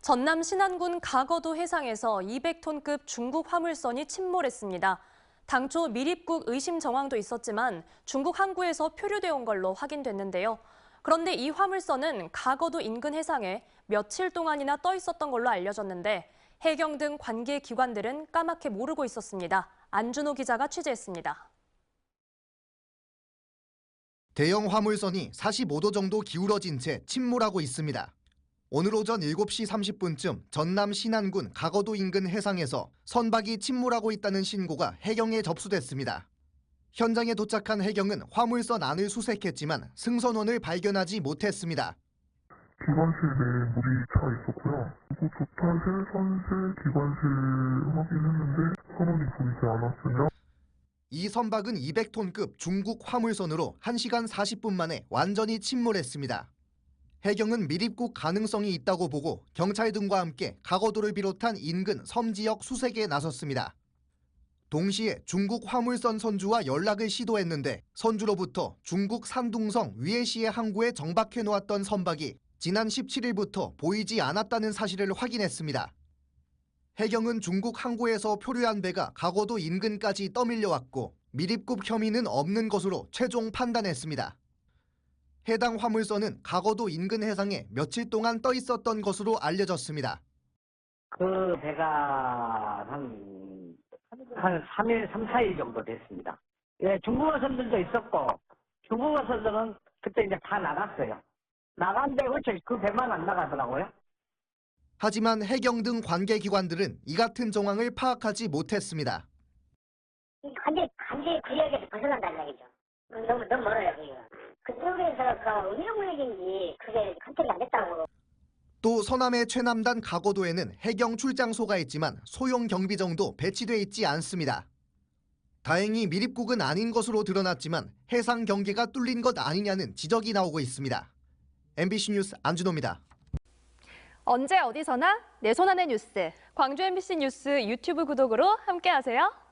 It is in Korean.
전남 신안군 가거도 해상에서 200톤급 중국 화물선이 침몰했습니다. 당초 밀입국 의심 정황도 있었지만 중국 항구에서 표류돼 온 걸로 확인됐는데요. 그런데 이 화물선은 가거도 인근 해상에 며칠 동안이나 떠 있었던 걸로 알려졌는데 해경 등 관계 기관들은 까맣게 모르고 있었습니다. 안준호 기자가 취재했습니다. 대형 화물선이 45도 정도 기울어진 채 침몰하고 있습니다. 오늘 오전 7시 30분쯤 전남 신안군 가거도 인근 해상에서 선박이 침몰하고 있다는 신고가 해경에 접수됐습니다. 현장에 도착한 해경은 화물선 안을 수색했지만 승선원을 발견하지 못했습니다. 기관실 내에 물이 차 있었고요. 그리고 조타실, 선실, 기관실 확인했는데 선원이 보이지 않았어요. 이 선박은 200톤급 중국 화물선으로 1시간 40분 만에 완전히 침몰했습니다. 해경은 밀입국 가능성이 있다고 보고 경찰 등과 함께 가거도를 비롯한 인근 섬 지역 수색에 나섰습니다. 동시에 중국 화물선 선주와 연락을 시도했는데 선주로부터 중국 산둥성 위에시의 항구에 정박해 놓았던 선박이 지난 17일부터 보이지 않았다는 사실을 확인했습니다. 해경은 중국 항구에서 표류한 배가 가거도 인근까지 떠밀려왔고 밀입국 혐의는 없는 것으로 최종 판단했습니다. 해당 화물선은 가거도 인근 해상에 며칠 동안 떠 있었던 것으로 알려졌습니다. 그 배가 한 3일, 3, 4일 정도 됐습니다. 예, 중국어선들도 있었고, 중국어선들은 그때 이제 다 나갔어요. 나갔는데 어째 그 배만 안 나가더라고요. 하지만 해경 등 관계기관들은 이 같은 정황을 파악하지 못했습니다. 관계 구역에서 벗어난다는 얘기죠. 너무 멀어요, 그게. 그쪽에서 운영 구역인지 그게 컨택이 안 됐다고. 또 서남의 최남단 가거도에는 해경 출장소가 있지만 소형 경비정도 배치돼 있지 않습니다. 다행히 밀입국은 아닌 것으로 드러났지만 해상 경계가 뚫린 것 아니냐는 지적이 나오고 있습니다. MBC 뉴스 안준호입니다. 언제 어디서나 내 손 안의 뉴스. 광주 MBC 뉴스 유튜브 구독으로 함께하세요.